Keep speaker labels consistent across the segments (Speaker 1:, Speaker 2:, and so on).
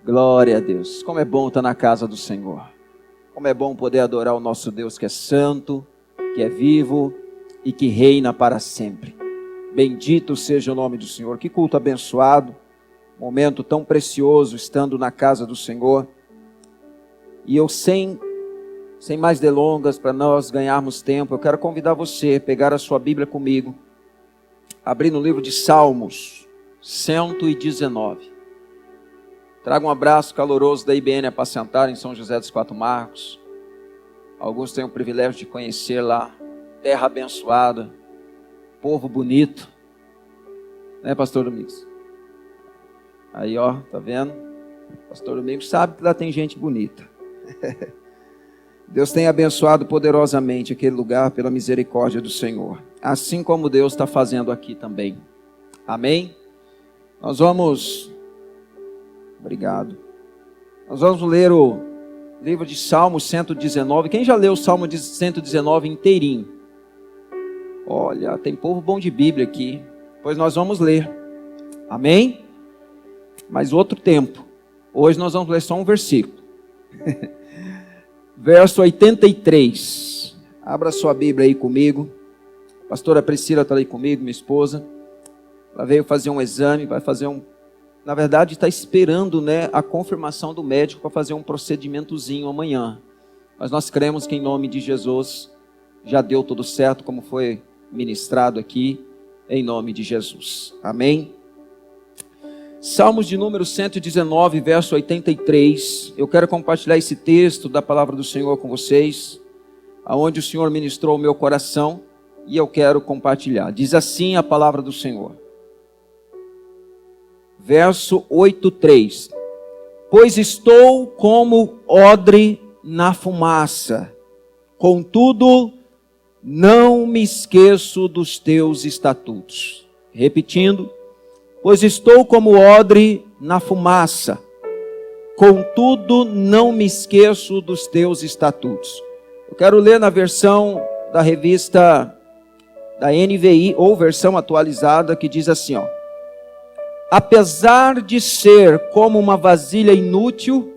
Speaker 1: Glória a Deus. Como é bom estar na casa do Senhor. Como é bom poder adorar o nosso Deus que é santo, que é vivo e que reina para sempre. Bendito seja o nome do Senhor. Que culto abençoado. Momento tão precioso estando na casa do Senhor. E eu sem mais delongas, para nós ganharmos tempo, eu quero convidar você a pegar a sua Bíblia comigo. Abrir no livro de Salmos 119. Trago um abraço caloroso da IBN Apacentar em São José dos Quatro Marcos. Alguns têm o privilégio de conhecer lá. Terra abençoada. Povo bonito. Né, pastor Domingos? Aí, ó, tá vendo? Pastor Domingos sabe que lá tem gente bonita. Deus tem abençoado poderosamente aquele lugar pela misericórdia do Senhor. Assim como Deus está fazendo aqui também. Amém? Nós vamos... Obrigado. Nós vamos ler o livro de Salmos 119. Quem já leu o Salmo 119 inteirinho? Olha, tem povo bom de Bíblia aqui. Pois nós vamos ler. Amém? Mas outro tempo. Hoje nós vamos ler só um versículo. Verso 83. Abra sua Bíblia aí comigo. A pastora Priscila está aí comigo, minha esposa. Ela veio fazer um exame, vai fazer na verdade está esperando, né, a confirmação do médico para fazer um procedimentozinho amanhã. Mas nós cremos que em nome de Jesus já deu tudo certo, como foi ministrado aqui, em nome de Jesus. Amém? Salmos de número 119, verso 83. Eu quero compartilhar esse texto da palavra do Senhor com vocês, aonde o Senhor ministrou o meu coração, e eu quero compartilhar. Diz assim a palavra do Senhor. Verso 8:3. Pois estou como odre na fumaça, contudo não me esqueço dos teus estatutos. Repetindo. Pois estou como odre na fumaça, contudo não me esqueço dos teus estatutos. Eu quero ler na versão da revista da NVI, ou versão atualizada, que diz assim, ó. Apesar de ser como uma vasilha inútil,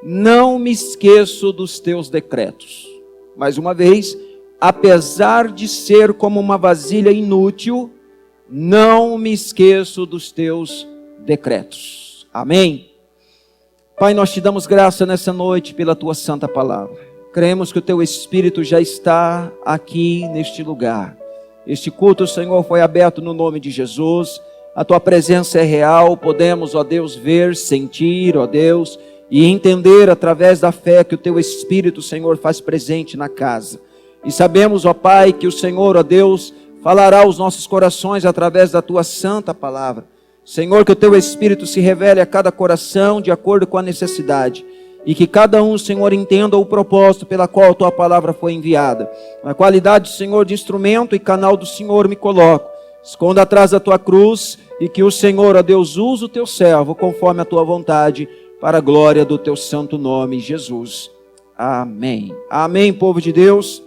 Speaker 1: não me esqueço dos teus decretos. Mais uma vez, apesar de ser como uma vasilha inútil, não me esqueço dos teus decretos. Amém? Pai, nós te damos graça nessa noite pela tua santa palavra. Cremos que o teu Espírito já está aqui neste lugar. Este culto, Senhor, foi aberto no nome de Jesus. A tua presença é real. Podemos, ó Deus, ver, sentir, ó Deus, e entender através da fé que o teu Espírito, Senhor, faz presente na casa. E sabemos, ó Pai, que o Senhor, ó Deus, falará aos nossos corações através da tua santa palavra. Senhor, que o teu Espírito se revele a cada coração de acordo com a necessidade. E que cada um, Senhor, entenda o propósito pela qual a tua palavra foi enviada. Na qualidade, Senhor, de instrumento e canal do Senhor me coloco. Esconda atrás da tua cruz e que o Senhor, ó Deus, use o teu servo conforme a tua vontade, para a glória do teu santo nome, Jesus. Amém. Amém, povo de Deus.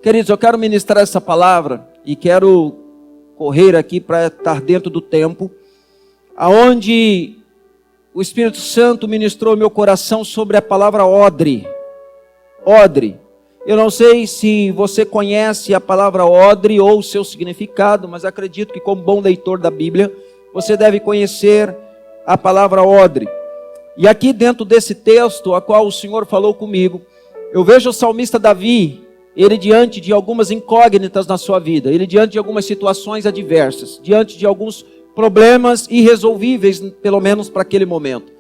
Speaker 1: Queridos, eu quero ministrar essa palavra e quero correr aqui para estar dentro do tempo, aonde o Espírito Santo ministrou meu coração sobre a palavra odre. Odre. Eu não sei se você conhece a palavra odre ou o seu significado, mas acredito que como bom leitor da Bíblia, você deve conhecer a palavra odre. E aqui dentro desse texto, a qual o Senhor falou comigo, eu vejo o salmista Davi, ele diante de algumas incógnitas na sua vida, ele diante de algumas situações adversas, diante de alguns problemas irresolvíveis, pelo menos para aquele momento.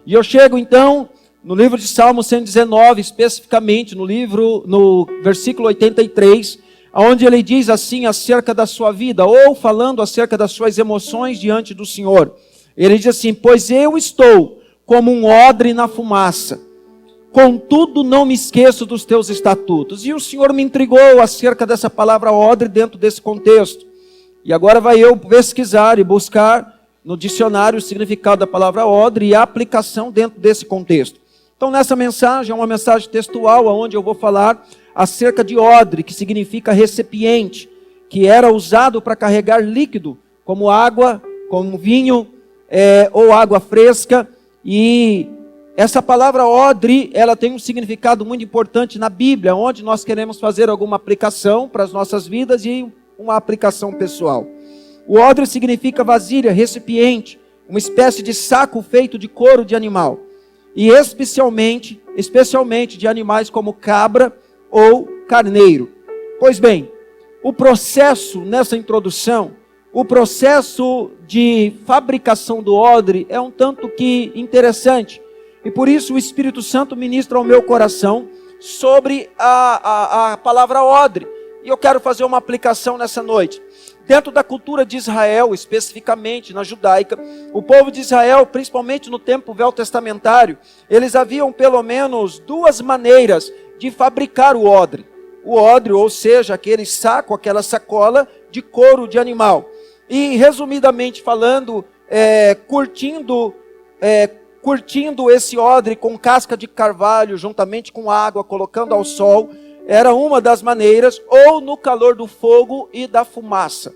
Speaker 1: E eu chego então no livro de Salmos 119, especificamente no versículo 83, onde ele diz assim acerca da sua vida, ou falando acerca das suas emoções diante do Senhor. Ele diz assim: pois eu estou como um odre na fumaça, contudo não me esqueço dos teus estatutos. E o Senhor me intrigou acerca dessa palavra odre dentro desse contexto. E agora vai eu pesquisar e buscar no dicionário o significado da palavra odre e a aplicação dentro desse contexto. Então nessa mensagem, é uma mensagem textual, onde eu vou falar acerca de odre, que significa recipiente, que era usado para carregar líquido como água, como vinho, ou água fresca. E essa palavra odre, ela tem um significado muito importante na Bíblia, onde nós queremos fazer alguma aplicação para as nossas vidas e uma aplicação pessoal. O odre significa vasilha, recipiente, uma espécie de saco feito de couro de animal. E especialmente de animais como cabra ou carneiro. Pois bem, o processo nessa introdução, o processo de fabricação do odre é um tanto que interessante. E por isso o Espírito Santo ministra ao meu coração sobre a palavra odre. E eu quero fazer uma aplicação nessa noite. Dentro da cultura de Israel, especificamente na judaica, o povo de Israel, principalmente no tempo velho-testamentário, eles haviam pelo menos duas maneiras de fabricar o odre. O odre, ou seja, aquele saco, aquela sacola de couro de animal. E resumidamente falando, curtindo esse odre com casca de carvalho, juntamente com água, colocando ao sol, era uma das maneiras, ou no calor do fogo e da fumaça.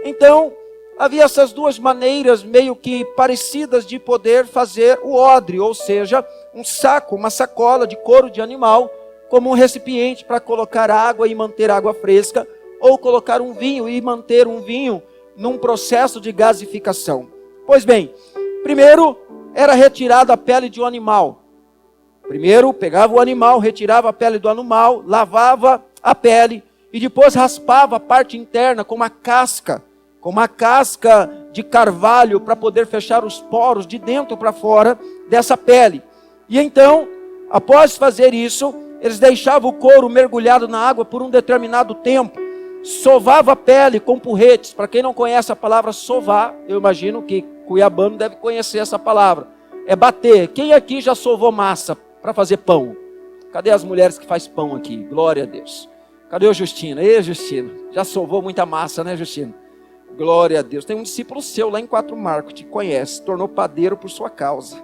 Speaker 1: Então, havia essas duas maneiras meio que parecidas de poder fazer o odre, ou seja, um saco, uma sacola de couro de animal, como um recipiente para colocar água e manter água fresca, ou colocar um vinho e manter um vinho num processo de gasificação. Pois bem, primeiro era retirada a pele de um animal. Primeiro pegava o animal, retirava a pele do animal, lavava a pele e depois raspava a parte interna com uma casca de carvalho para poder fechar os poros de dentro para fora dessa pele. E então, após fazer isso, eles deixavam o couro mergulhado na água por um determinado tempo, sovava a pele com porretes. Para quem não conhece a palavra sovar, eu imagino que cuiabano deve conhecer essa palavra. É bater. Quem aqui já sovou massa para fazer pão? Cadê as mulheres que fazem pão aqui? Glória a Deus. Cadê o Justino? Ei, Justino, já sovou muita massa, né, Justino? Glória a Deus. Tem um discípulo seu lá em Quatro Marcos, te conhece, tornou padeiro por sua causa.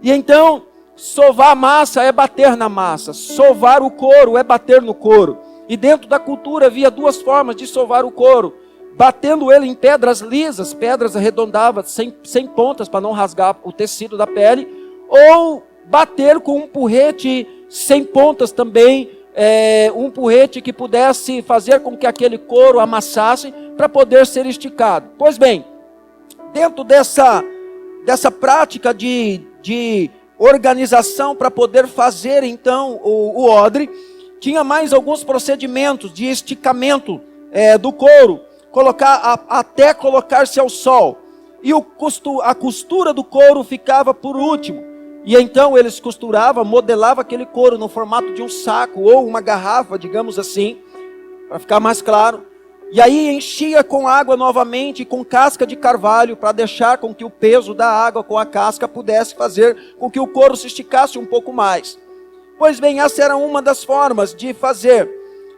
Speaker 1: E então, sovar a massa é bater na massa, sovar o couro é bater no couro. E dentro da cultura havia duas formas de sovar o couro: batendo ele em pedras lisas, pedras arredondadas, sem pontas, para não rasgar o tecido da pele, ou bater com um porrete sem pontas também, um porrete que pudesse fazer com que aquele couro amassasse para poder ser esticado. Pois bem, dentro dessa prática de organização para poder fazer então o odre, tinha mais alguns procedimentos de esticamento do couro, até colocar-se ao sol. E a costura do couro ficava por último. E então eles costuravam, modelavam aquele couro no formato de um saco ou uma garrafa, digamos assim, para ficar mais claro. E aí enchia com água novamente, com casca de carvalho, para deixar com que o peso da água com a casca pudesse fazer com que o couro se esticasse um pouco mais. Pois bem, essa era uma das formas de fazer.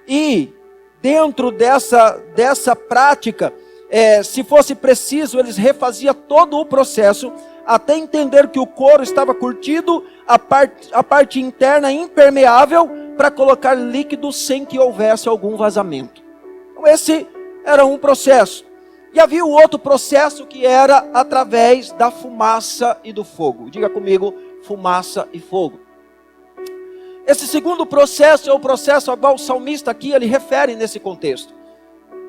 Speaker 1: E dentro dessa prática, se fosse preciso, eles refaziam todo o processo, até entender que o couro estava curtido, a parte interna impermeável, para colocar líquido sem que houvesse algum vazamento. Então esse era um processo. E havia o outro processo que era através da fumaça e do fogo. Diga comigo, fumaça e fogo. Esse segundo processo é o processo ao qual o salmista aqui ele refere nesse contexto.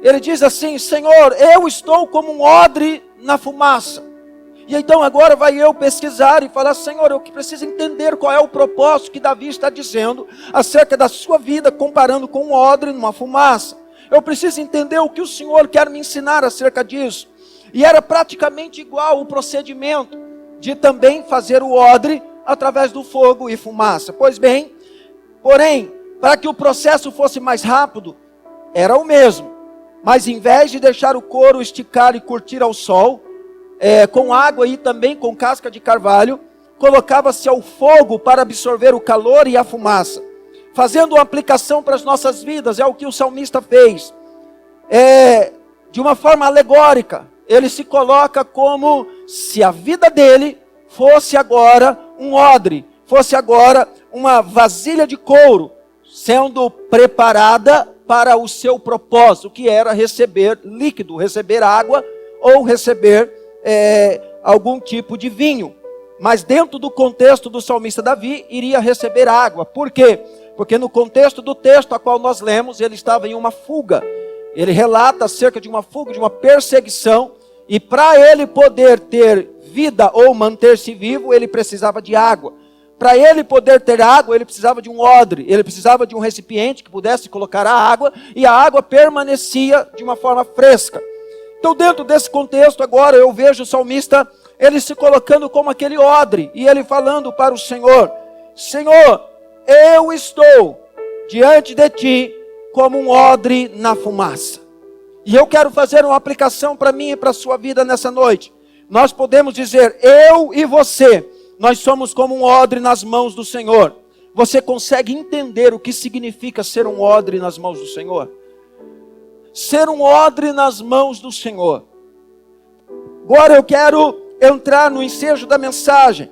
Speaker 1: Ele diz assim: Senhor, eu estou como um odre na fumaça. E então agora vai eu pesquisar e falar: Senhor, eu preciso entender qual é o propósito que Davi está dizendo acerca da sua vida, comparando com um odre numa fumaça. Eu preciso entender o que o Senhor quer me ensinar acerca disso. E era praticamente igual o procedimento de também fazer o odre através do fogo e fumaça. Pois bem, porém, para que o processo fosse mais rápido, era o mesmo. Mas em vez de deixar o couro esticar e curtir ao sol, com água e também com casca de carvalho, colocava-se ao fogo para absorver o calor e a fumaça. Fazendo uma aplicação para as nossas vidas, é o que o salmista fez. De uma forma alegórica, ele se coloca como se a vida dele fosse agora um odre, fosse agora uma vasilha de couro, sendo preparada para o seu propósito, que era receber líquido, receber água ou receber algum tipo de vinho. Mas dentro do contexto do salmista Davi, iria receber água. Por quê? Porque no contexto do texto a qual nós lemos, ele estava em uma fuga. Ele relata acerca de uma fuga, de uma perseguição, e para ele poder ter vida ou manter-se vivo, ele precisava de água. Para ele poder ter água, ele precisava de um odre, ele precisava de um recipiente que pudesse colocar a água, e a água permanecia de uma forma fresca. Então, dentro desse contexto, agora eu vejo o salmista, ele se colocando como aquele odre, e ele falando para o Senhor: Senhor, eu estou diante de ti como um odre na fumaça. E eu quero fazer uma aplicação para mim e para a sua vida nessa noite. Nós podemos dizer, eu e você, nós somos como um odre nas mãos do Senhor. Você consegue entender o que significa ser um odre nas mãos do Senhor? Ser um odre nas mãos do Senhor. Agora eu quero entrar no ensejo da mensagem.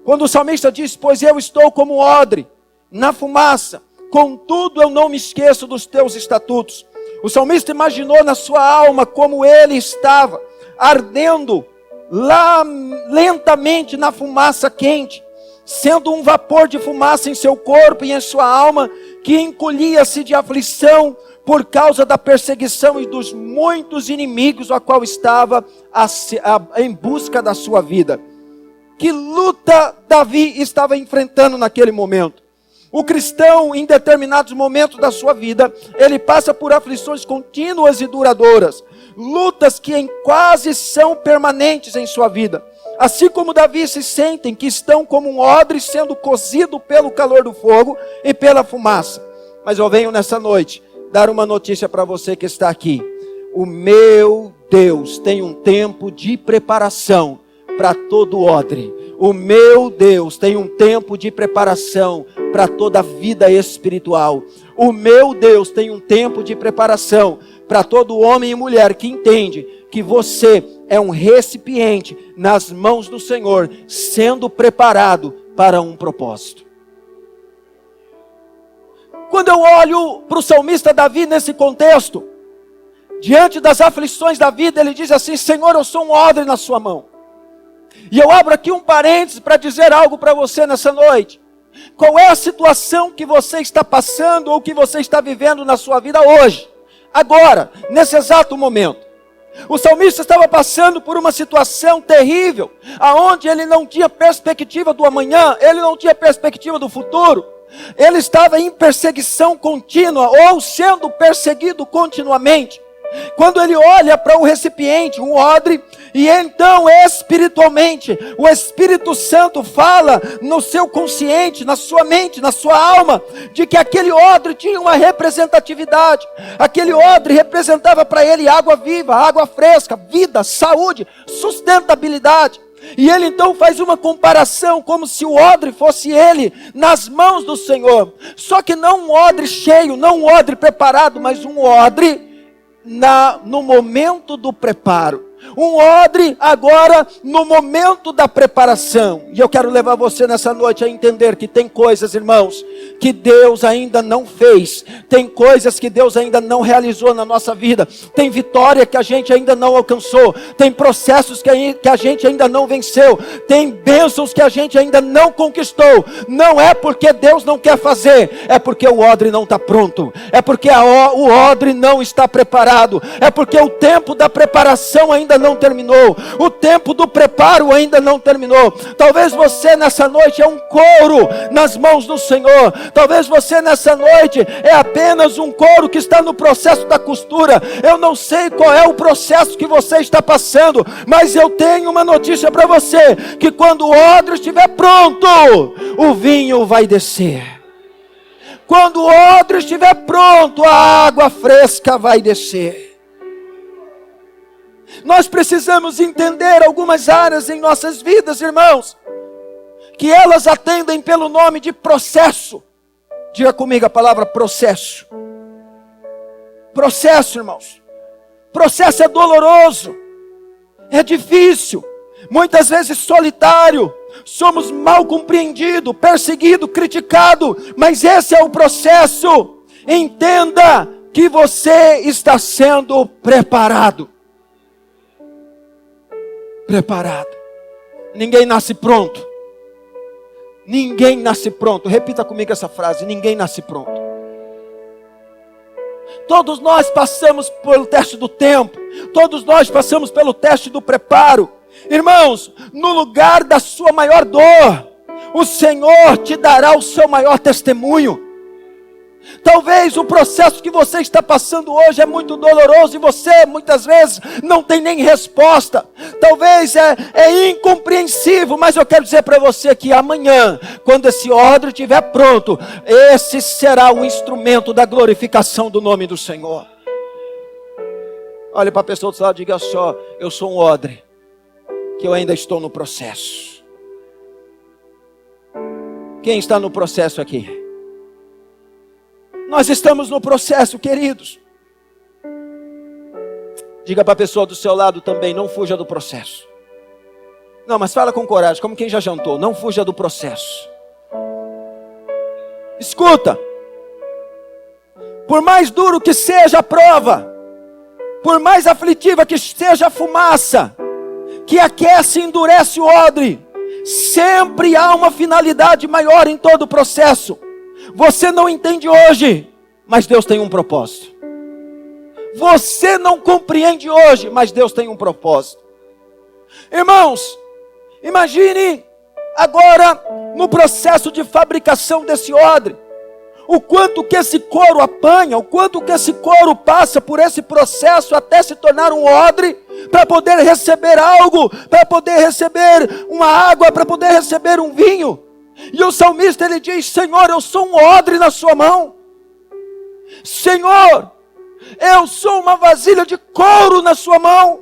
Speaker 1: Quando o salmista diz, pois eu estou como um odre na fumaça, contudo eu não me esqueço dos teus estatutos. O salmista imaginou na sua alma como ele estava ardendo lá lentamente na fumaça quente, sendo um vapor de fumaça em seu corpo e em sua alma, que encolhia-se de aflição por causa da perseguição e dos muitos inimigos a qual estava em busca da sua vida. Que luta Davi estava enfrentando naquele momento? O cristão, em determinados momentos da sua vida, ele passa por aflições contínuas e duradouras, lutas que quase são permanentes em sua vida. Assim como Davi se sentem que estão como um odre sendo cozido pelo calor do fogo e pela fumaça. Mas eu venho nessa noite dar uma notícia para você que está aqui. O meu Deus tem um tempo de preparação para todo odre. O meu Deus tem um tempo de preparação para toda a vida espiritual. O meu Deus tem um tempo de preparação para todo homem e mulher que entende que você é um recipiente nas mãos do Senhor, sendo preparado para um propósito. Quando eu olho para o salmista Davi nesse contexto, diante das aflições da vida, ele diz assim, Senhor, eu sou um odre na sua mão. E eu abro aqui um parênteses para dizer algo para você nessa noite. Qual é a situação que você está passando ou que você está vivendo na sua vida hoje? Agora, nesse exato momento. O salmista estava passando por uma situação terrível, aonde ele não tinha perspectiva do amanhã, ele não tinha perspectiva do futuro. Ele estava em perseguição contínua ou sendo perseguido continuamente. Quando ele olha para o recipiente, um odre, e então espiritualmente, o Espírito Santo fala no seu consciente, na sua mente, na sua alma, de que aquele odre tinha uma representatividade. Aquele odre representava para ele água viva, água fresca, vida, saúde, sustentabilidade. E ele então faz uma comparação, como se o odre fosse ele, nas mãos do Senhor. Só que não um odre cheio, não um odre preparado, mas um odre no momento do preparo. Um odre agora no momento da preparação. E eu quero levar você nessa noite a entender que tem coisas, irmãos, que Deus ainda não fez. Tem coisas que Deus ainda não realizou na nossa vida. Tem vitória que a gente ainda não alcançou. Tem processos que a gente ainda não venceu. Tem bênçãos que a gente ainda não conquistou. Não é porque Deus não quer fazer, é porque o odre não está pronto. É porque o odre não está preparado. É porque o tempo da preparação ainda não terminou, o tempo do preparo ainda não terminou. Talvez você nessa noite é um couro nas mãos do Senhor. Talvez você nessa noite é apenas um couro que está no processo da costura. Eu não sei qual é o processo que você está passando, mas eu tenho uma notícia para você, que quando o odre estiver pronto, o vinho vai descer. Quando o odre estiver pronto, a água fresca vai descer. Nós precisamos entender algumas áreas em nossas vidas, irmãos, que elas atendem pelo nome de processo. Diga comigo a palavra processo. Processo, irmãos. Processo é doloroso, é difícil, muitas vezes solitário. Somos mal compreendidos, perseguidos, criticados, mas esse é o processo. Entenda que você está sendo preparado. Preparado. Ninguém nasce pronto. Ninguém nasce pronto. Repita comigo essa frase: ninguém nasce pronto. Todos nós passamos pelo teste do tempo. Todos nós passamos pelo teste do preparo. Irmãos, no lugar da sua maior dor, o Senhor te dará o seu maior testemunho. Talvez o processo que você está passando hoje é muito doloroso e você muitas vezes não tem nem resposta. Talvez é incompreensível, mas eu quero dizer para você que amanhã, quando esse odre estiver pronto, esse será o instrumento da glorificação do nome do Senhor. Olhe para a pessoa do seu lado e diga só: eu sou um odre, que eu ainda estou no processo. Quem está no processo aqui? Nós estamos no processo, queridos. Diga para a pessoa do seu lado também: não fuja do processo. Não, mas fala com coragem, como quem já jantou. Não fuja do processo. Escuta. Por mais duro que seja a prova, por mais aflitiva que seja a fumaça, que aquece e endurece o odre, sempre há uma finalidade maior em todo o processo. Você não entende hoje, mas Deus tem um propósito. Você não compreende hoje, mas Deus tem um propósito. Irmãos, imagine agora no processo de fabricação desse odre, o quanto que esse couro apanha, o quanto que esse couro passa por esse processo até se tornar um odre, para poder receber algo, para poder receber uma água, para poder receber um vinho. E o salmista ele diz: Senhor, eu sou um odre na sua mão. Senhor, eu sou uma vasilha de couro na sua mão.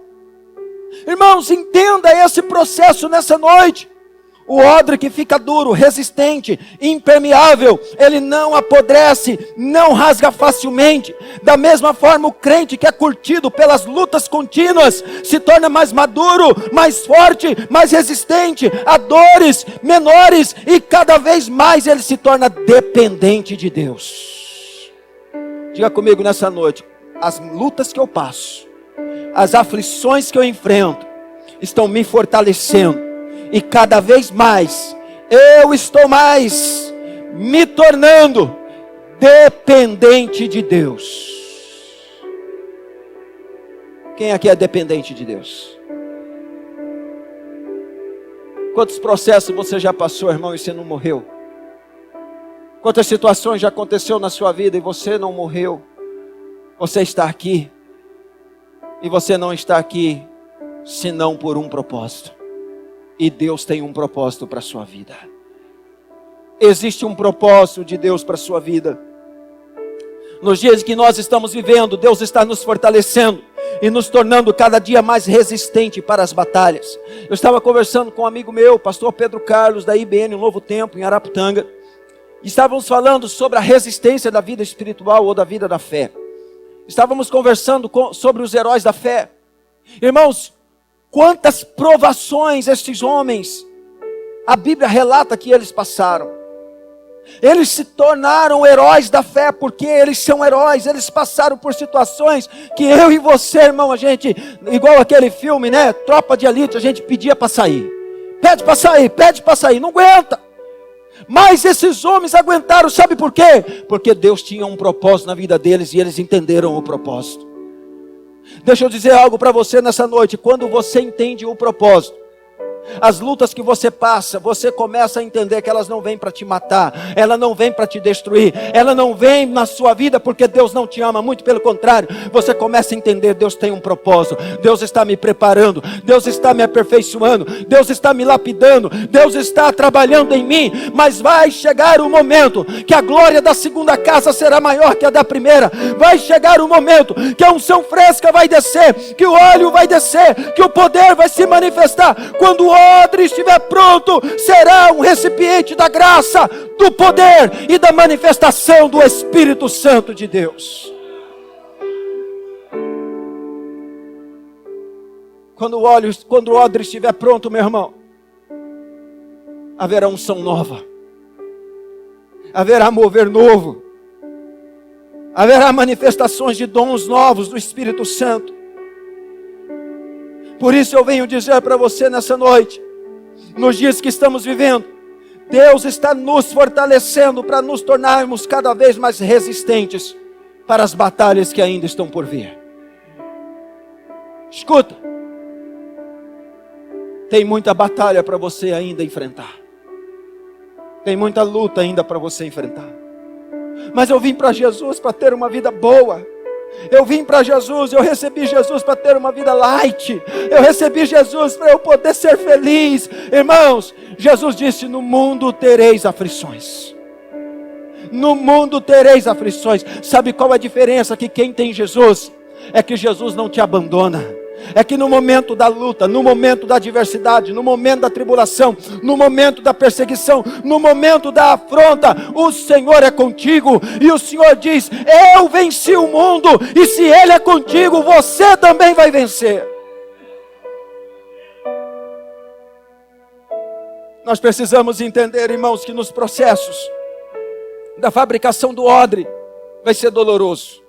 Speaker 1: Irmãos, entenda esse processo nessa noite. O odre que fica duro, resistente, impermeável, ele não apodrece, não rasga facilmente. Da mesma forma, o crente que é curtido pelas lutas contínuas se torna mais maduro, mais forte, mais resistente a dores menores, e cada vez mais ele se torna dependente de Deus. Diga comigo nessa noite: as lutas que eu passo, as aflições que eu enfrento, estão me fortalecendo. E cada vez mais, eu estou mais me tornando dependente de Deus. Quem aqui é dependente de Deus? Quantos processos você já passou, irmão, e você não morreu? Quantas situações já aconteceu na sua vida e você não morreu? Você está aqui, e você não está aqui senão por um propósito. E Deus tem um propósito para a sua vida. Existe um propósito de Deus para a sua vida. Nos dias que nós estamos vivendo, Deus está nos fortalecendo e nos tornando cada dia mais resistente para as batalhas. Eu estava conversando com um amigo meu, pastor Pedro Carlos, da IBN, um Novo Tempo, em Araputanga. Estávamos falando sobre a resistência da vida espiritual ou da vida da fé. Estávamos conversando sobre os heróis da fé. Irmãos, quantas provações estes homens, a Bíblia relata que eles passaram. Eles se tornaram heróis da fé, porque eles são heróis. Eles passaram por situações que eu e você, irmão, a gente, igual aquele filme, né? Tropa de Elite, a gente pedia para sair. Pede para sair, não aguenta. Mas esses homens aguentaram, sabe por quê? Porque Deus tinha um propósito na vida deles e eles entenderam o propósito. Deixa eu dizer algo para você nessa noite: quando você entende o propósito, as lutas que você passa, você começa a entender que elas não vêm para te matar, ela não vem para te destruir, ela não vem na sua vida porque Deus não te ama, muito pelo contrário, você começa a entender: Deus tem um propósito, Deus está me preparando, Deus está me aperfeiçoando, Deus está me lapidando, Deus está trabalhando em mim. Mas vai chegar o momento que a glória da segunda casa será maior que a da primeira. Vai chegar o momento que a unção fresca vai descer, que o óleo vai descer, que o poder vai se manifestar. Quando o odre estiver pronto, será um recipiente da graça, do poder e da manifestação do Espírito Santo de Deus. Quando o odre estiver pronto, meu irmão, haverá unção nova, haverá mover novo, Haverá manifestações de dons novos do Espírito Santo. Por isso eu venho dizer para você nessa noite, nos dias que estamos vivendo, Deus está nos fortalecendo para nos tornarmos cada vez mais resistentes para as batalhas que ainda estão por vir. Escuta, tem muita batalha para você ainda enfrentar. Tem muita luta ainda para você enfrentar. Mas eu vim para Jesus para ter uma vida boa. Eu vim para Jesus, eu recebi Jesus para ter uma vida light. Eu recebi Jesus para eu poder ser feliz. Irmãos, Jesus disse: no mundo tereis aflições. No mundo tereis aflições. Sabe qual é a diferença? Que quem tem Jesus, é que Jesus não te abandona. É que no momento da luta, no momento da adversidade, no momento da tribulação, no momento da perseguição, no momento da afronta, o Senhor é contigo. E o Senhor diz: eu venci o mundo, e se Ele é contigo, você também vai vencer. Nós precisamos entender, irmãos, que nos processos da fabricação do odre vai ser doloroso.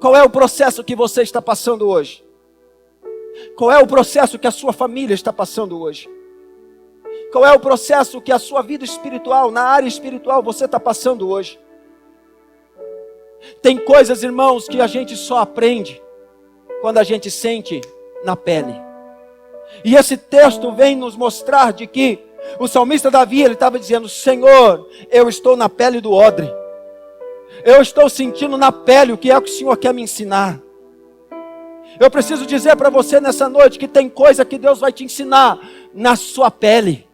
Speaker 1: Qual é o processo que você está passando hoje? Qual é o processo que a sua família está passando hoje? Qual é o processo que a sua vida espiritual, na área espiritual, você está passando hoje? Tem coisas, irmãos, que a gente só aprende quando a gente sente na pele. E esse texto vem nos mostrar de que o salmista Davi, ele estava dizendo: Senhor, eu estou na pele do odre. Eu estou sentindo na pele o que é que o Senhor quer me ensinar. Eu preciso dizer para você nessa noite que tem coisa que Deus vai te ensinar na sua pele.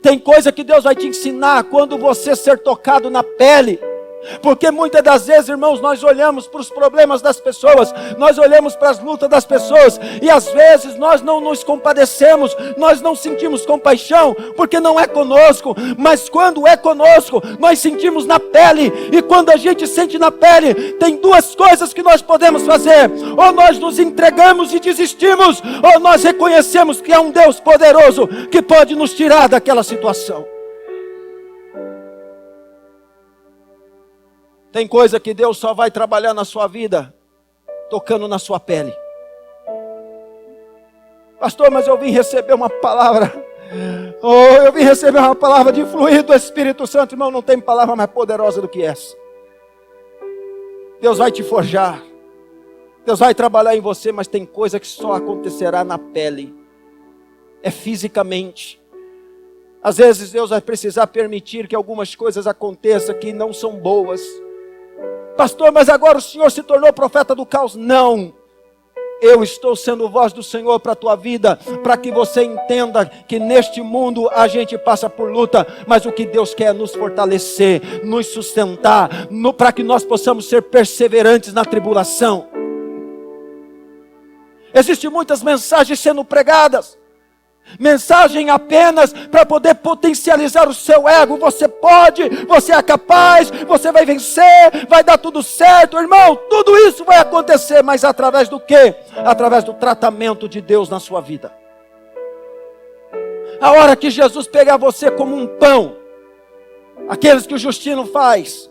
Speaker 1: Tem coisa que Deus vai te ensinar quando você ser tocado na pele. Porque muitas das vezes, irmãos, nós olhamos para os problemas das pessoas, nós olhamos para as lutas das pessoas, e às vezes nós não nos compadecemos, nós não sentimos compaixão, porque não é conosco. Mas quando é conosco, nós sentimos na pele. E quando a gente sente na pele, tem duas coisas que nós podemos fazer: ou nós nos entregamos e desistimos, ou nós reconhecemos que é um Deus poderoso que pode nos tirar daquela situação. Tem coisa que Deus só vai trabalhar na sua vida tocando na sua pele. Pastor, mas eu vim receber uma palavra. Eu vim receber uma palavra de fluir do Espírito Santo. Irmão, não tem palavra mais poderosa do que essa. Deus vai te forjar. Deus vai trabalhar em você, mas tem coisa que só acontecerá na pele. É fisicamente. Às vezes Deus vai precisar permitir que algumas coisas aconteçam que não são boas. Pastor, mas agora o Senhor se tornou profeta do caos. Não, eu estou sendo voz do Senhor para a tua vida, para que você entenda que neste mundo a gente passa por luta, mas o que Deus quer é nos fortalecer, nos sustentar, para que nós possamos ser perseverantes na tribulação. Existem muitas mensagens sendo pregadas, mensagem apenas para poder potencializar o seu ego. Você pode, você é capaz, você vai vencer, vai dar tudo certo. Irmão, tudo isso vai acontecer, mas através do quê? Através do tratamento de Deus na sua vida. A hora que Jesus pegar você como um pão, aqueles que o Justino faz,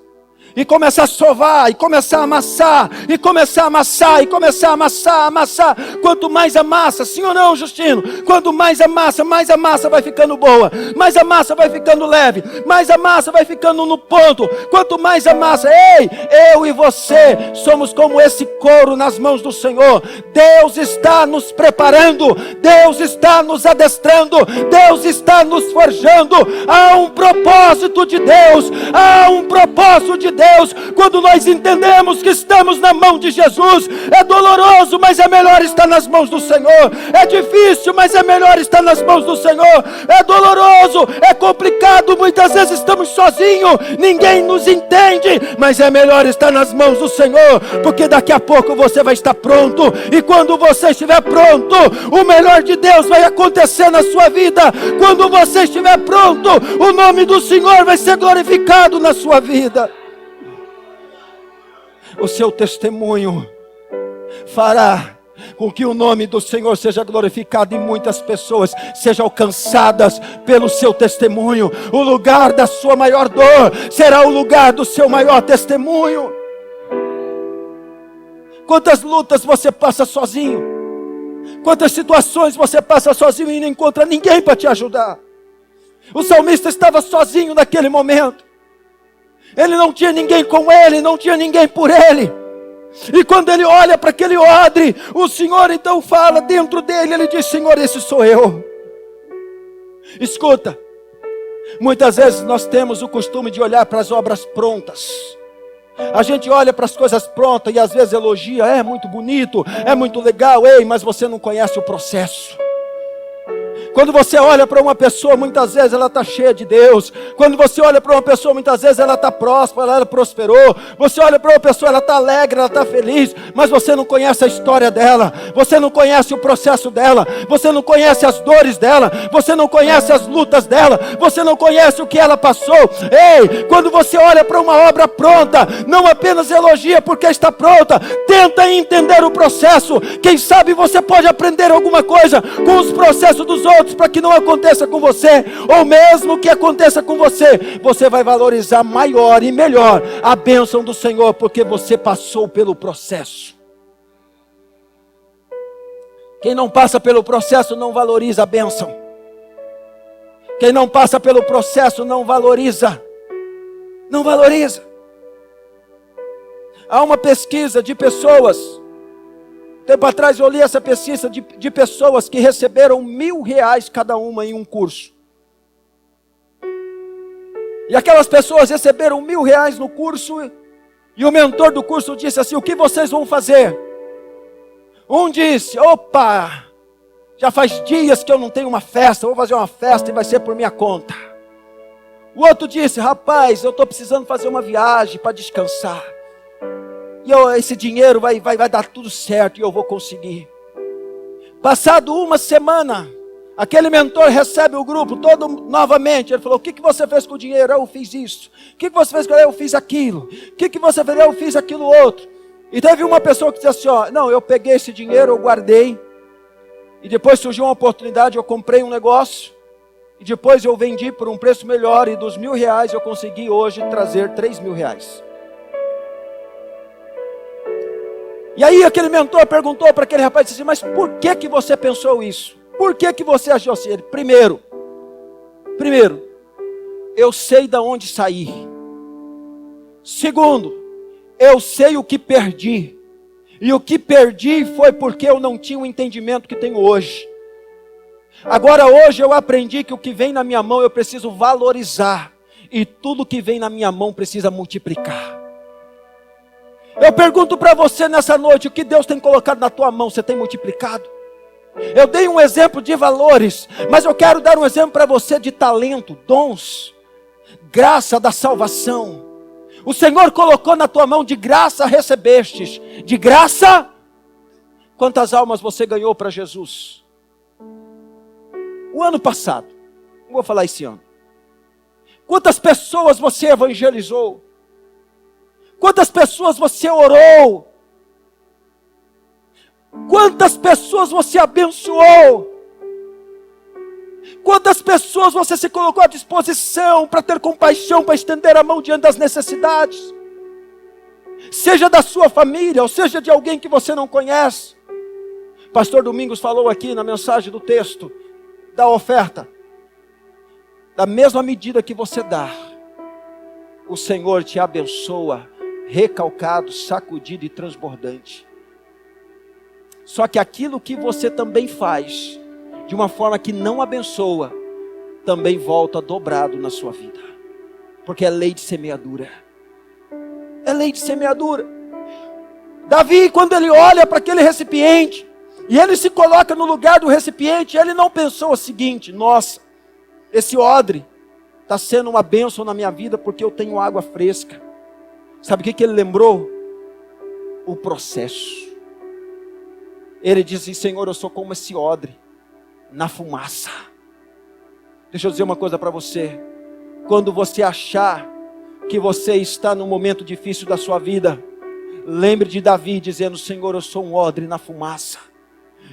Speaker 1: e começar a sovar, e começar a amassar, e começar a amassar, e começar a amassar, amassar. Quanto mais amassa, sim ou não, Justino? Quanto mais a massa vai ficando boa, mais a massa vai ficando leve, mais a massa vai ficando no ponto. Quanto mais a massa, eu e você somos como esse couro nas mãos do Senhor. Deus está nos preparando, Deus está nos adestrando, Deus está nos forjando. Há um propósito de Deus, há um propósito de Deus. Quando nós entendemos que estamos na mão de Jesus, é doloroso, mas é melhor estar nas mãos do Senhor. É difícil, mas é melhor estar nas mãos do Senhor. É doloroso, é complicado, muitas vezes estamos sozinhos, ninguém nos entende, mas é melhor estar nas mãos do Senhor, porque daqui a pouco você vai estar pronto, e quando você estiver pronto, o melhor de Deus vai acontecer na sua vida. Quando você estiver pronto, o nome do Senhor vai ser glorificado na sua vida. O seu testemunho fará
Speaker 2: com que o nome do Senhor seja glorificado e muitas pessoas sejam alcançadas pelo seu testemunho. O lugar da sua maior dor será o lugar do seu maior testemunho. Quantas lutas você passa sozinho? Quantas situações você passa sozinho e não encontra ninguém para te ajudar? O salmista estava sozinho naquele momento. Ele não tinha ninguém com ele, não tinha ninguém por ele. E quando ele olha para aquele odre, o Senhor então fala dentro dele, ele diz: Senhor, esse sou eu. Escuta, muitas vezes nós temos o costume de olhar para as obras prontas. A gente olha para as coisas prontas e às vezes elogia, é muito bonito, é muito legal, ei, mas você não conhece o processo. Quando você olha para uma pessoa, muitas vezes ela está cheia de Deus. Quando você olha para uma pessoa, muitas vezes ela está próspera, ela prosperou. Você olha para uma pessoa, ela está alegre, ela está feliz. Mas você não conhece a história dela. Você não conhece o processo dela. Você não conhece as dores dela. Você não conhece as lutas dela. Você não conhece o que ela passou. Ei, quando você olha para uma obra pronta, não apenas elogia porque está pronta. Tenta entender o processo. Quem sabe você pode aprender alguma coisa com os processos dos outros, para que não aconteça com você, ou mesmo que aconteça com você, você vai valorizar maior e melhor a bênção do Senhor, porque você passou pelo processo. Quem não passa pelo processo não valoriza a bênção. Quem não passa pelo processo não valoriza. Não valoriza. Há uma pesquisa de pessoas. Tempo atrás eu li essa pesquisa de pessoas que receberam R$1.000 cada uma em um curso. E aquelas pessoas receberam R$1.000 no curso, e o mentor do curso disse assim: o que vocês vão fazer? Um disse: opa, já faz dias que eu não tenho uma festa, vou fazer uma festa e vai ser por minha conta. O outro disse: rapaz, eu estou precisando fazer uma viagem para descansar. E esse dinheiro vai dar tudo certo e eu vou conseguir. Passado uma semana, aquele mentor recebe o grupo todo novamente. Ele falou: o que você fez com o dinheiro? Eu fiz isso. O que você fez com ele? Eu fiz aquilo. O que você fez? Eu fiz aquilo outro. E teve uma pessoa que disse assim: não, eu peguei esse dinheiro, eu guardei. E depois surgiu uma oportunidade, eu comprei um negócio. E depois eu vendi por um preço melhor. E dos R$1.000 eu consegui hoje trazer R$3.000. E aí aquele mentor perguntou para aquele rapaz, disse assim: mas por que você pensou isso? Por que você achou assim? Ele: primeiro, eu sei de onde saí. Segundo, eu sei o que perdi. E o que perdi foi porque eu não tinha o entendimento que tenho hoje. Agora hoje eu aprendi que o que vem na minha mão eu preciso valorizar. E tudo que vem na minha mão precisa multiplicar. Eu pergunto para você nessa noite: o que Deus tem colocado na tua mão, você tem multiplicado? Eu dei um exemplo de valores, mas eu quero dar um exemplo para você de talento, dons, graça da salvação. O Senhor colocou na tua mão, de graça recebestes. De graça, quantas almas você ganhou para Jesus? O ano passado, não vou falar esse ano. Quantas pessoas você evangelizou? Quantas pessoas você orou? Quantas pessoas você abençoou? Quantas pessoas você se colocou à disposição para ter compaixão, para estender a mão diante das necessidades? Seja da sua família, ou seja de alguém que você não conhece. Pastor Domingos falou aqui na mensagem do texto da oferta. Da mesma medida que você dá, o Senhor te abençoa, recalcado, sacudido e transbordante. Só que aquilo que você também faz de uma forma que não abençoa, também volta dobrado na sua vida. Porque é lei de semeadura. É lei de semeadura. Davi, quando ele olha para aquele recipiente, e ele se coloca no lugar do recipiente, ele não pensou o seguinte: nossa, esse odre está sendo uma bênção na minha vida porque eu tenho água fresca. Sabe o que ele lembrou? O processo. Ele disse: Senhor, eu sou como esse odre na fumaça. Deixa eu dizer uma coisa para você. Quando você achar que você está num momento difícil da sua vida, Lembre de Davi dizendo: Senhor, eu sou um odre na fumaça.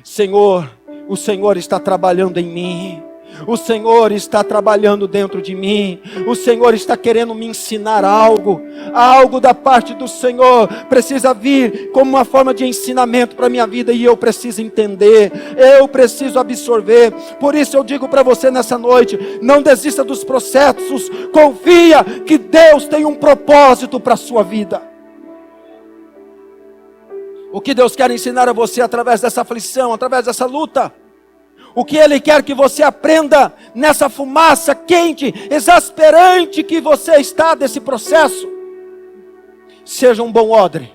Speaker 2: Senhor, o Senhor está trabalhando em mim. O Senhor está trabalhando dentro de mim. O Senhor está querendo me ensinar algo. Algo da parte do Senhor precisa vir como uma forma de ensinamento para a minha vida. E eu preciso entender. Eu preciso absorver. Por isso eu digo para você nessa noite: não desista dos processos. Confia que Deus tem um propósito para a sua vida. O que Deus quer ensinar a você através dessa aflição, através dessa luta? O que Ele quer que você aprenda nessa fumaça quente, exasperante que você está desse processo? Seja um bom odre.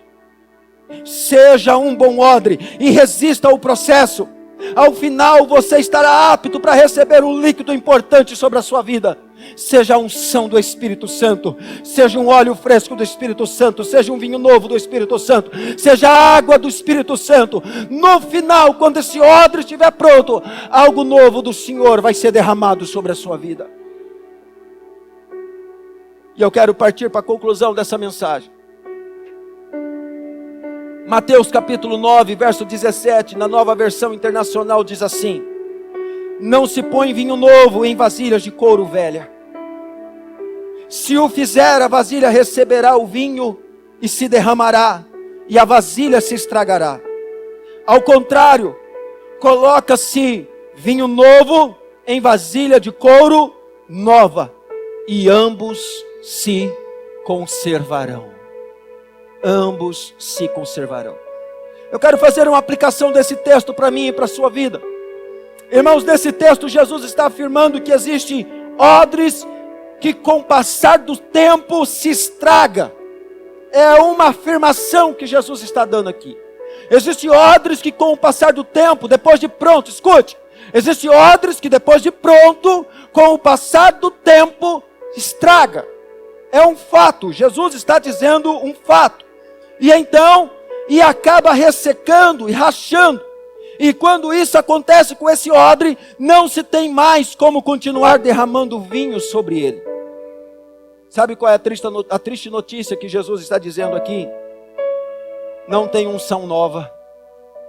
Speaker 2: Seja um bom odre e resista ao processo. Ao final você estará apto para receber um líquido importante sobre a sua vida. Seja a unção do Espírito Santo, seja um óleo fresco do Espírito Santo, seja um vinho novo do Espírito Santo, seja a água do Espírito Santo. No final, quando esse odre estiver pronto, algo novo do Senhor vai ser derramado sobre a sua vida. E eu quero partir para a conclusão dessa mensagem. Mateus capítulo 9, verso 17, na Nova Versão Internacional diz assim: não se põe vinho novo em vasilhas de couro velha. Se o fizer, a vasilha receberá o vinho e se derramará, e a vasilha se estragará. Ao contrário, coloca-se vinho novo em vasilha de couro nova, e ambos se conservarão. Ambos se conservarão. Eu quero fazer uma aplicação desse texto para mim e para a sua vida. Irmãos, nesse texto Jesus está afirmando que existem odres que com o passar do tempo se estraga. É uma afirmação que Jesus está dando aqui. Existem odres que com o passar do tempo, depois de pronto, escute, existem odres que depois de pronto, com o passar do tempo, estraga. É um fato, Jesus está dizendo um fato. E então, acaba ressecando e rachando. E quando isso acontece com esse odre, não se tem mais como continuar derramando vinho sobre ele. Sabe qual é a triste notícia que Jesus está dizendo aqui? Não tem unção nova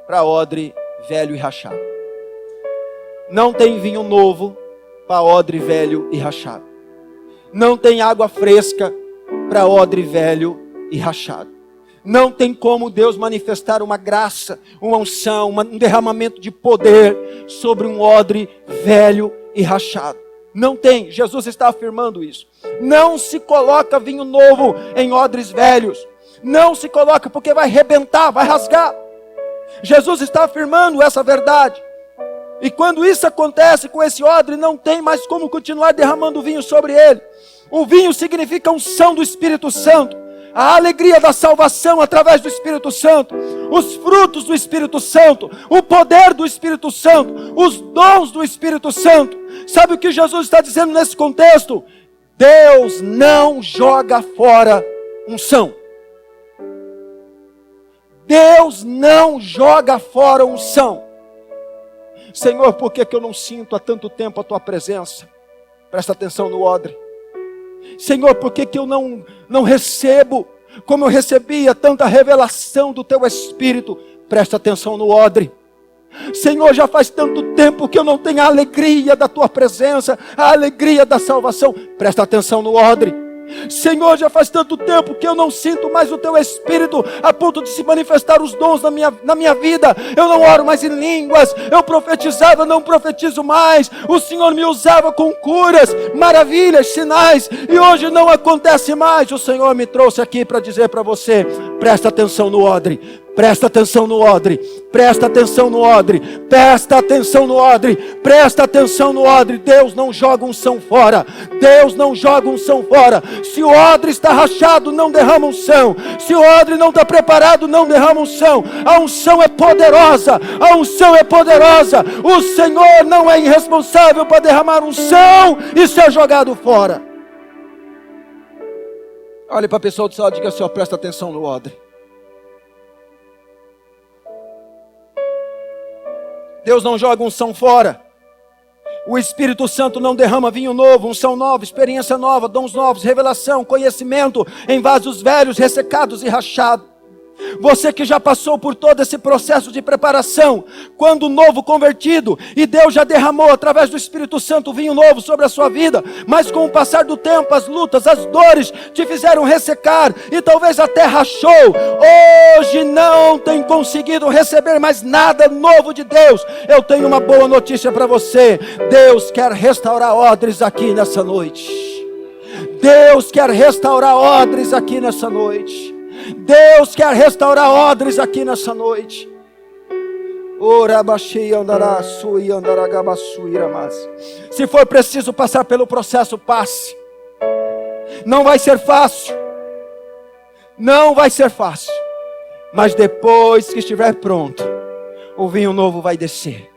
Speaker 2: para odre velho e rachado. Não tem vinho novo para odre velho e rachado. Não tem água fresca para odre velho e rachado. Não tem como Deus manifestar uma graça, uma unção, um derramamento de poder sobre um odre velho e rachado. Não tem, Jesus está afirmando isso. Não se coloca vinho novo em odres velhos. Não se coloca porque vai arrebentar, vai rasgar. Jesus está afirmando essa verdade. E quando isso acontece com esse odre, não tem mais como continuar derramando vinho sobre ele. O vinho significa a unção do Espírito Santo. A alegria da salvação através do Espírito Santo, os frutos do Espírito Santo, o poder do Espírito Santo, os dons do Espírito Santo. Sabe o que Jesus está dizendo nesse contexto? Deus não joga fora unção. Deus não joga fora unção. Senhor, por que eu não sinto há tanto tempo a tua presença? Presta atenção no odre. Senhor, por que eu não recebo como eu recebia tanta revelação do teu Espírito? Presta atenção no odre. Senhor, já faz tanto tempo que eu não tenho a alegria da tua presença, a alegria da salvação. Presta atenção no odre. Senhor, já faz tanto tempo que eu não sinto mais o teu Espírito a ponto de se manifestar os dons na minha vida. Eu não oro mais em línguas, eu profetizava, não profetizo mais. O Senhor me usava com curas, maravilhas, sinais, e hoje não acontece mais. O Senhor me trouxe aqui para dizer para você: presta atenção no odre. Presta atenção no odre, presta atenção no odre, presta atenção no odre, presta atenção no odre. Deus não joga unção fora, Deus não joga unção fora. Se o odre está rachado, não derrama unção. Se o odre não está preparado, não derrama unção. A unção é poderosa, a unção é poderosa. O Senhor não é irresponsável para derramar unção e ser jogado fora. Olhe para a pessoa do seu lado e diga assim: ó, presta atenção no odre. Deus não joga unção fora. O Espírito Santo não derrama vinho novo, unção nova, experiência nova, dons novos, revelação, conhecimento em vasos velhos, ressecados e rachados. Você que já passou por todo esse processo de preparação, quando novo convertido, e Deus já derramou através do Espírito Santo vinho novo sobre a sua vida, mas com o passar do tempo, as lutas, as dores te fizeram ressecar, e talvez até rachou. Hoje não tem conseguido receber mais nada novo de Deus. Eu tenho uma boa notícia para você: Deus quer restaurar odres aqui nessa noite. Deus quer restaurar odres aqui nessa noite. Deus quer restaurar odres aqui nessa noite. Se for preciso passar pelo processo, passe. Não vai ser fácil. Não vai ser fácil. Mas depois que estiver pronto, o vinho novo vai descer.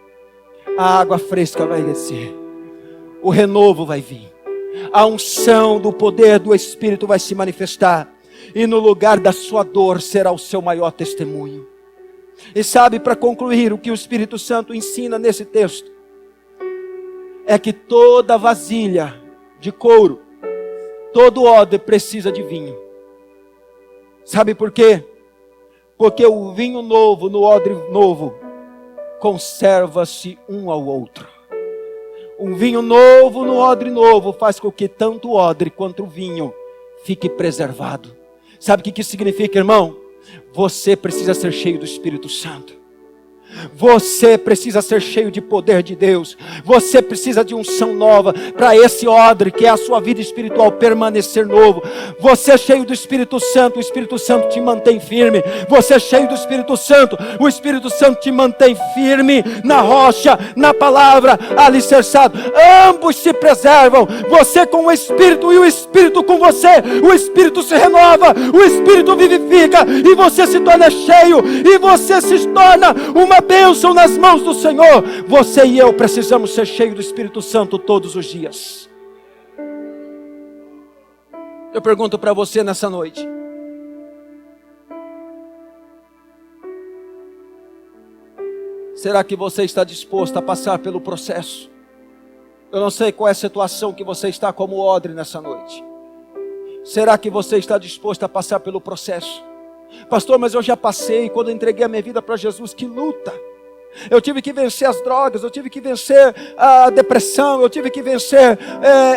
Speaker 2: A água fresca vai descer. O renovo vai vir. A unção do poder do Espírito vai se manifestar. E no lugar da sua dor será o seu maior testemunho. E sabe, para concluir, o que o Espírito Santo ensina nesse texto é que toda vasilha de couro, todo odre precisa de vinho. Sabe por quê? Porque o vinho novo no odre novo conserva-se um ao outro. Um vinho novo no odre novo faz com que tanto o odre quanto o vinho fique preservado. Sabe o que isso significa, irmão? Você precisa ser cheio do Espírito Santo. Você precisa ser cheio de poder de Deus. Você precisa de unção nova para esse odre que é a sua vida espiritual permanecer novo. Você cheio do Espírito Santo, o Espírito Santo te mantém firme. Você cheio do Espírito Santo, o Espírito Santo te mantém firme na rocha, na palavra, alicerçado. Ambos se preservam. Você com o Espírito e o Espírito com você. O Espírito se renova, o Espírito vivifica e você se torna cheio e você se torna uma bênção nas mãos do Senhor. Você e eu precisamos ser cheios do Espírito Santo todos os dias. Eu pergunto para você nessa noite: será que você está disposto a passar pelo processo? Eu não sei qual é a situação que você está como odre nessa noite. Será que você está disposto a passar pelo processo? Pastor, mas eu já passei quando eu entreguei a minha vida para Jesus. Que luta! Eu tive que vencer as drogas, eu tive que vencer a depressão, eu tive que vencer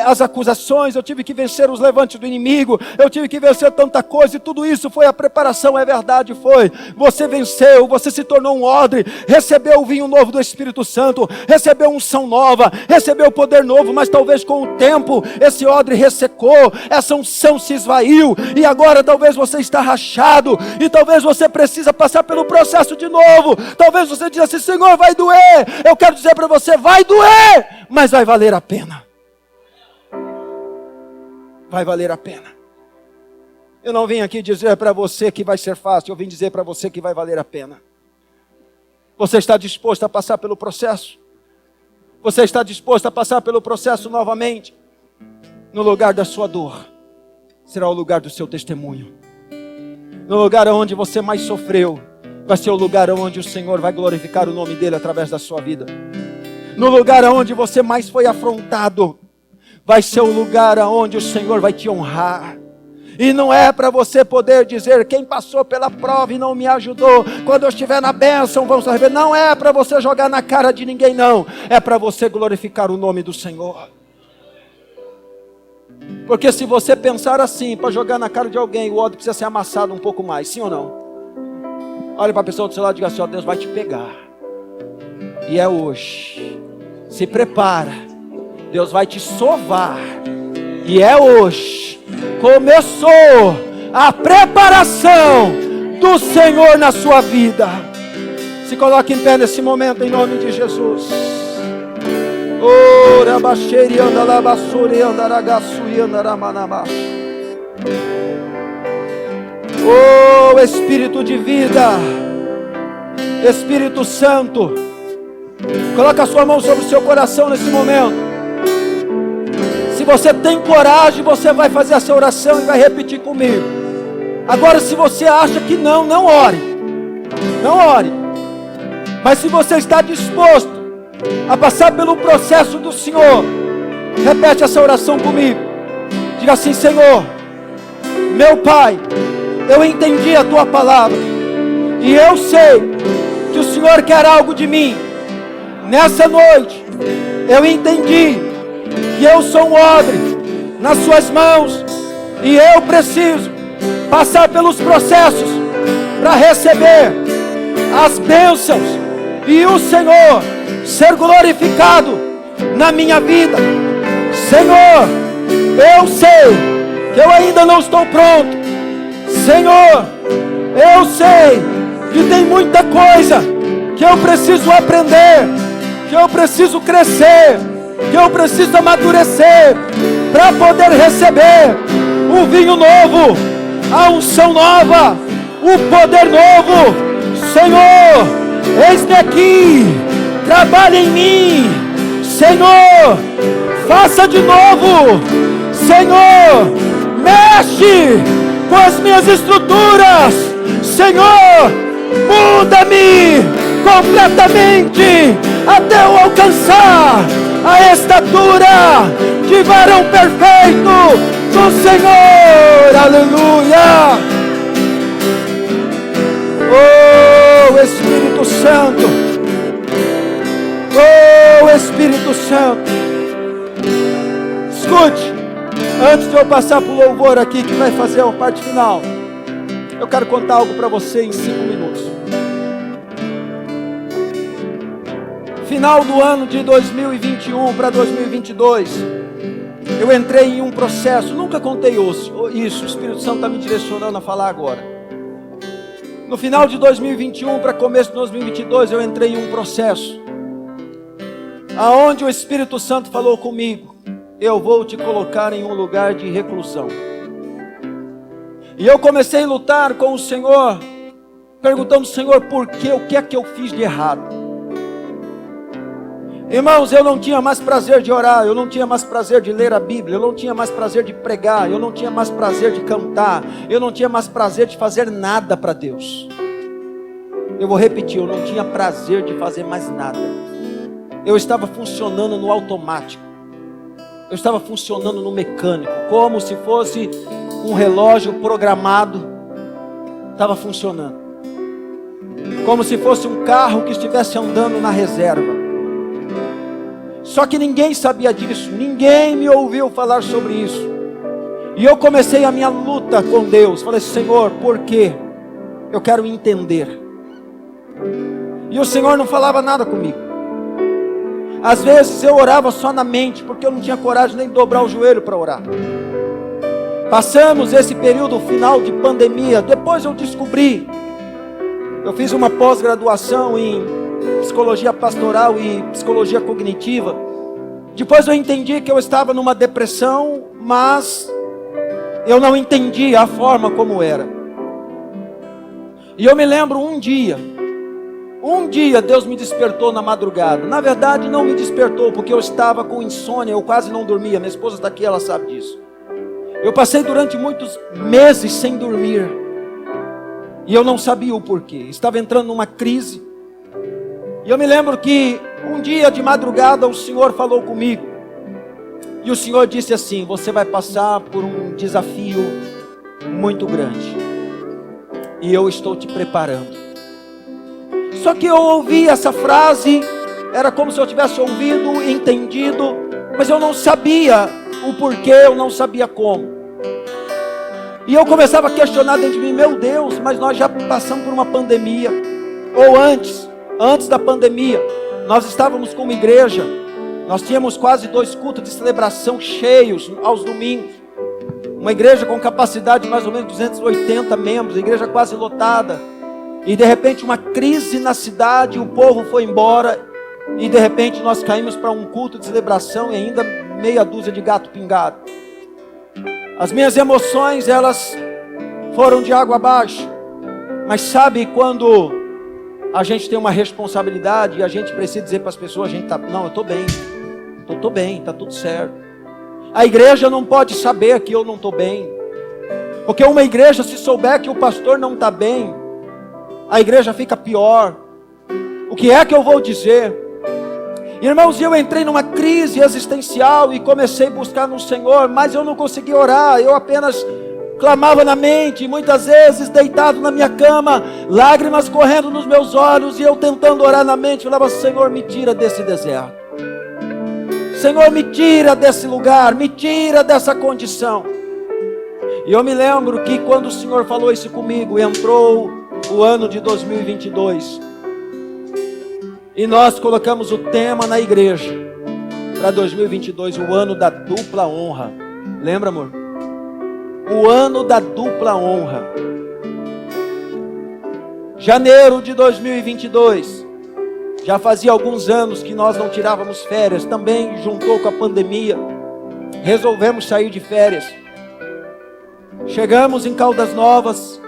Speaker 2: as acusações, eu tive que vencer os levantes do inimigo, eu tive que vencer tanta coisa, e tudo isso foi a preparação, é verdade, foi. Você venceu, você se tornou um odre, recebeu o vinho novo do Espírito Santo, recebeu unção nova, recebeu poder novo, mas talvez com o tempo esse odre ressecou, essa unção se esvaiu, e agora talvez você está rachado, e talvez você precisa passar pelo processo de novo. Talvez você diga assim: Senhor, vai doer. Eu quero dizer para você: vai doer, mas vai valer a pena. Vai valer a pena. Eu não vim aqui dizer para você que vai ser fácil, eu vim dizer para você que vai valer a pena. Você está disposto a passar pelo processo? Você está disposto a passar pelo processo novamente? No lugar da sua dor será o lugar do seu testemunho. No lugar onde você mais sofreu, vai ser o lugar onde o Senhor vai glorificar o nome dEle através da sua vida. No lugar onde você mais foi afrontado, vai ser o lugar onde o Senhor vai te honrar. E não é para você poder dizer: quem passou pela prova e não me ajudou, quando eu estiver na bênção vão se arrepender. Não é para você jogar na cara de ninguém, não. É para você glorificar o nome do Senhor. Porque se você pensar assim, para jogar na cara de alguém, o odre precisa ser amassado um pouco mais, sim ou não? Olha para a pessoa do seu lado e diga assim: ó, Deus vai te pegar. E é hoje. Se prepara. Deus vai te sovar. E é hoje. Começou a preparação do Senhor na sua vida. Se coloque em pé nesse momento em nome de Jesus. Ora baixeri andala basuri andaragaçu e andaramanabá. Oh, Espírito de vida, Espírito Santo, coloca a sua mão sobre o seu coração nesse momento. Se você tem coragem, você vai fazer essa oração e vai repetir comigo. Agora, se você acha que não, não ore. Não ore. Mas se você está disposto a passar pelo processo do Senhor, repete essa oração comigo. Diga assim: Senhor, meu Pai, eu entendi a Tua palavra, E eu sei que o Senhor quer algo de mim. Nessa noite, eu entendi que eu sou um odre nas suas mãos. E eu preciso passar pelos processos para receber as bênçãos e o Senhor ser glorificado na minha vida. Senhor, eu sei que eu ainda não estou pronto. Senhor, eu sei que tem muita coisa que eu preciso aprender, que eu preciso crescer, que eu preciso amadurecer para poder receber o vinho novo, a unção nova, o poder novo. Senhor, eis-me aqui, trabalhe em mim. Senhor, faça de novo. Senhor, mexe com as minhas estruturas. Senhor, muda-me completamente até eu alcançar a estatura de varão perfeito do Senhor. Aleluia. Oh Espírito Santo, oh Espírito Santo, escute, antes de eu passar para o louvor aqui que vai fazer a parte final, eu quero contar algo para você em 5 minutos. Final do ano de 2021 para 2022, eu entrei em um processo, nunca contei isso, o Espírito Santo está me direcionando a falar agora. No final de 2021 para começo de 2022, eu entrei em um processo, aonde o Espírito Santo falou comigo: eu vou te colocar em um lugar de reclusão. E eu comecei a lutar com o Senhor, perguntando: Senhor, por quê? O que é que eu fiz de errado? Irmãos, eu não tinha mais prazer de orar, eu não tinha mais prazer de ler a Bíblia, eu não tinha mais prazer de pregar, eu não tinha mais prazer de cantar, eu não tinha mais prazer de fazer nada para Deus. Eu vou repetir, eu não tinha prazer de fazer mais nada. Eu estava funcionando no automático, eu estava funcionando no mecânico, como se fosse um relógio programado, estava funcionando, como se fosse um carro que estivesse andando na reserva. Só que ninguém sabia disso, ninguém me ouviu falar sobre isso. E eu comecei a minha luta com Deus. Falei: Senhor, por quê? Eu quero entender. E o Senhor não falava nada comigo. Às vezes eu orava só na mente, porque eu não tinha coragem nem de dobrar o joelho para orar. Passamos esse período final de pandemia. Depois eu descobri, eu fiz uma pós-graduação em psicologia pastoral e psicologia cognitiva. Depois eu entendi que eu estava numa depressão, mas eu não entendia a forma como era. E eu me lembro um dia Deus me despertou na madrugada. Na verdade não me despertou, porque eu estava com insônia, eu quase não dormia. Minha esposa está aqui, ela sabe disso. Eu passei durante muitos meses sem dormir, e eu não sabia o porquê. Estava entrando numa crise. E eu me lembro que um dia de madrugada o Senhor falou comigo. E o Senhor disse assim: você vai passar por um desafio muito grande, e eu estou te preparando. Só que eu ouvi essa frase, era como se eu tivesse ouvido, entendido, mas eu não sabia o porquê, eu não sabia como. E eu começava a questionar dentro de mim: meu Deus, mas nós já passamos por uma pandemia. Ou antes da pandemia, nós estávamos com uma igreja, nós tínhamos quase 2 cultos de celebração cheios aos domingos, uma igreja com capacidade de mais ou menos 280 membros, igreja quase lotada, e de repente uma crise na cidade, o povo foi embora, e de repente nós caímos para um culto de celebração e ainda meia dúzia de gato pingado. As minhas emoções, elas foram de água abaixo. Mas sabe quando a gente tem uma responsabilidade e a gente precisa dizer para as pessoas: não, eu estou bem, está tudo certo. A igreja não pode saber que eu não estou bem, porque uma igreja, se souber que o pastor não está bem, a igreja fica pior. O que é que eu vou dizer? Irmãos, eu entrei numa crise existencial e comecei a buscar no Senhor, mas eu não consegui orar, eu apenas clamava na mente, muitas vezes deitado na minha cama, lágrimas correndo nos meus olhos, e eu tentando orar na mente, falava: Senhor, me tira desse deserto, Senhor, me tira desse lugar, me tira dessa condição. E eu me lembro que quando o Senhor falou isso comigo, entrou o ano de 2022, e nós colocamos o tema na igreja para 2022, o ano da dupla honra. Lembra, amor? O ano da dupla honra. Janeiro de 2022, já fazia alguns anos que nós não tirávamos férias, também juntou com a pandemia, resolvemos sair de férias. Chegamos em Caldas Novas,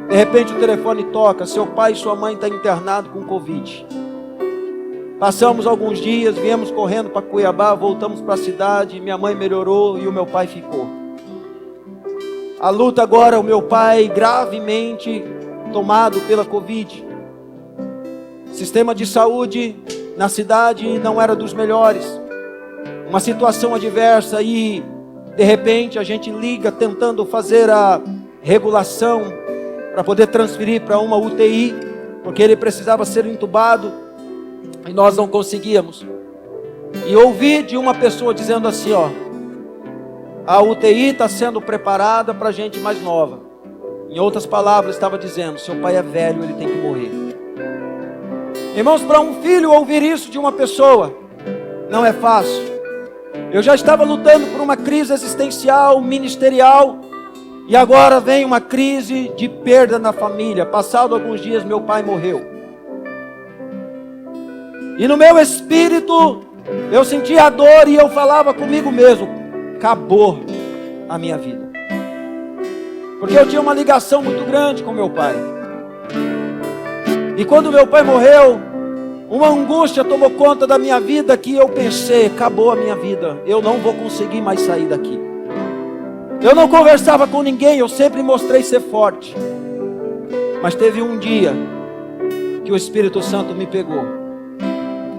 Speaker 2: de repente o telefone toca: seu pai e sua mãe estão internados com Covid. Passamos alguns dias, viemos correndo para Cuiabá, voltamos para a cidade, minha mãe melhorou e o meu pai ficou. A luta agora, o meu pai gravemente tomado pela Covid. Sistema de saúde na cidade não era dos melhores. Uma situação adversa e de repente a gente liga tentando fazer a regulação para poder transferir para uma UTI, porque ele precisava ser entubado e nós não conseguíamos. E ouvi de uma pessoa dizendo assim: ó, a UTI está sendo preparada para gente mais nova. Em outras palavras, estava dizendo: seu pai é velho, ele tem que morrer. Irmãos, para um filho ouvir isso de uma pessoa, não é fácil. Eu já estava lutando por uma crise existencial, ministerial, e agora vem uma crise de perda na família. Passado alguns dias, meu pai morreu. E no meu espírito, eu sentia a dor e eu falava comigo mesmo: acabou a minha vida. Porque eu tinha uma ligação muito grande com meu pai. E quando meu pai morreu, uma angústia tomou conta da minha vida que eu pensei: acabou a minha vida, eu não vou conseguir mais sair daqui. Eu não conversava com ninguém, eu sempre mostrei ser forte. Mas teve um dia que o Espírito Santo me pegou.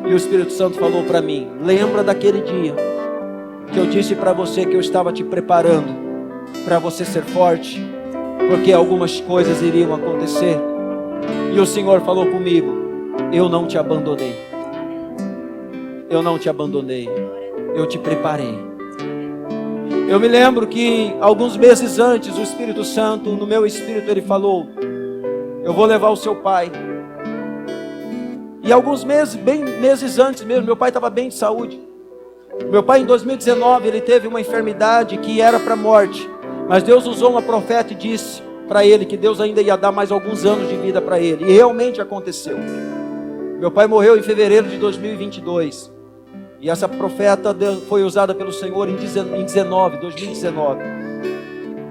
Speaker 2: E o Espírito Santo falou para mim: lembra daquele dia que eu disse para você que eu estava te preparando para você ser forte, porque algumas coisas iriam acontecer. E o Senhor falou comigo: eu não te abandonei. Eu não te abandonei. Eu te preparei. Eu me lembro que alguns meses antes, o Espírito Santo, no meu espírito, ele falou: eu vou levar o seu pai. E alguns meses, bem meses antes mesmo, meu pai estava bem de saúde. Meu pai em 2019, ele teve uma enfermidade que era para a morte. Mas Deus usou uma profeta e disse para ele que Deus ainda ia dar mais alguns anos de vida para ele. E realmente aconteceu. Meu pai morreu em fevereiro de 2022. E essa profeta foi usada pelo Senhor em 2019.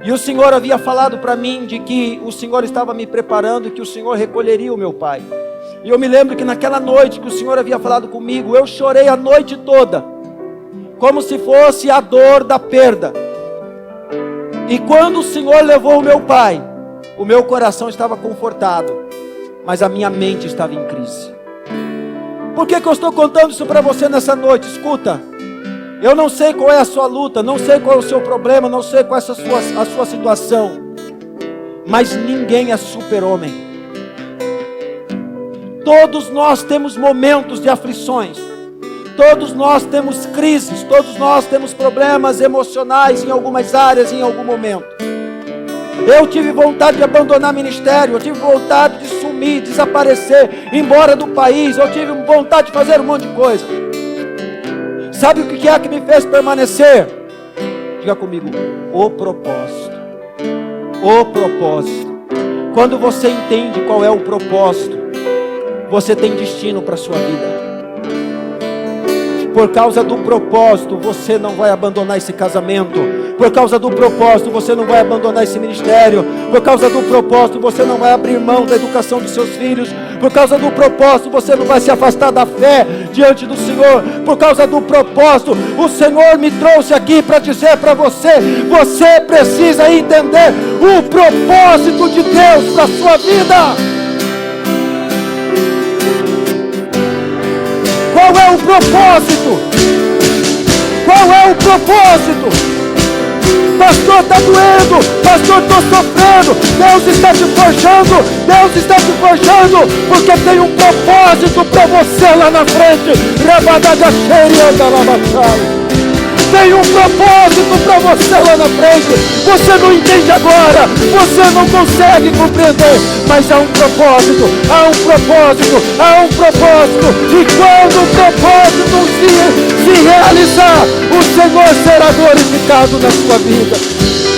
Speaker 2: E o Senhor havia falado para mim de que o Senhor estava me preparando e que o Senhor recolheria o meu pai. E eu me lembro que naquela noite que o Senhor havia falado comigo, eu chorei a noite toda, como se fosse a dor da perda. E quando o Senhor levou o meu pai, o meu coração estava confortado, mas a minha mente estava em crise. Por que eu estou contando isso para você nessa noite? Escuta, eu não sei qual é a sua luta, não sei qual é o seu problema, não sei qual é a sua situação, mas ninguém é super-homem. Todos nós temos momentos de aflições, todos nós temos crises, todos nós temos problemas emocionais em algumas áreas, em algum momento. Eu tive vontade de abandonar ministério, eu tive vontade de sumir, desaparecer, ir embora do país, eu tive vontade de fazer um monte de coisa. Sabe o que é que me fez permanecer? Diga comigo: o propósito. O propósito. Quando você entende qual é o propósito, você tem destino para a sua vida. Por causa do propósito, você não vai abandonar esse casamento. Por causa do propósito, você não vai abandonar esse ministério. Por causa do propósito, você não vai abrir mão da educação dos seus filhos. Por causa do propósito, você não vai se afastar da fé diante do Senhor. Por causa do propósito, o Senhor me trouxe aqui para dizer para você: você precisa entender o propósito de Deus para a sua vida. Qual é o propósito? Qual é o propósito? Pastor, está doendo. Pastor, estou sofrendo. Deus está te forjando. Deus está te forjando, porque tem um propósito para você lá na frente. Tem um propósito para você lá na frente. Você não entende agora, você não consegue compreender, mas há um propósito, há um propósito, há um propósito. E quando o propósito se realizar, o Senhor será glorificado na sua vida.